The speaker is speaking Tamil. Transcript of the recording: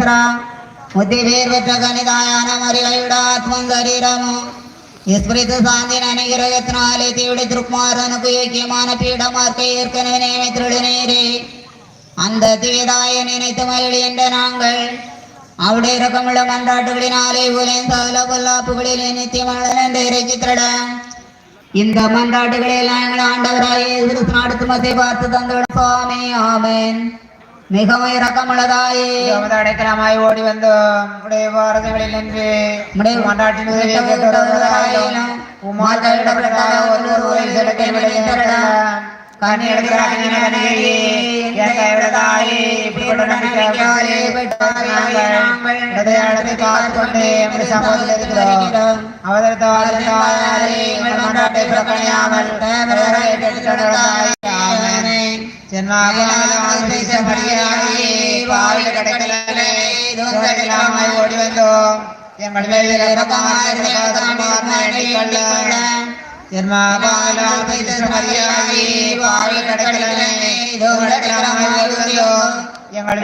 പവിത്ര മുത്തിവേർ പെറ്റ കനിതായാന മറികയുടെ ആത്മം ശരീരമോ സ്മൃതി സാന്തിന അനുഗ്രഹത്തിനാലെ തീയുടെ തൃക്മാരനക്ക് യോഗ്യமான பீடமார்க்க ஏற்கனவே திருடனேரே அந்த தீதாய நினைத்து மகிழ்கின்ற நாங்கள் അവിടെ ഇറക്കമുള്ള മണ്ടാട്ടുകളിനാലെ പോലെയും സകല കൊല്ലാപ്പുകളിലെ നിത്യമളന്റെ ഇറക്കിത്തിട இந்த மண்டாட்டுகளெல்லாம் எங்கள் ஆண்டவராய் நடத்தும் மத்தை பார்த்து தந்தோட சுவாமி ஆமென். மிகவும் இரக்கமுள்ளதாயே அடைக்கலமாய் ஓடி வந்து உடைய வாரதங்களில் நின்று மண்டாட்டின் உதவியை கண்ணி ഓടി വന്നു ഞങ്ങൾ ഞങ്ങൾ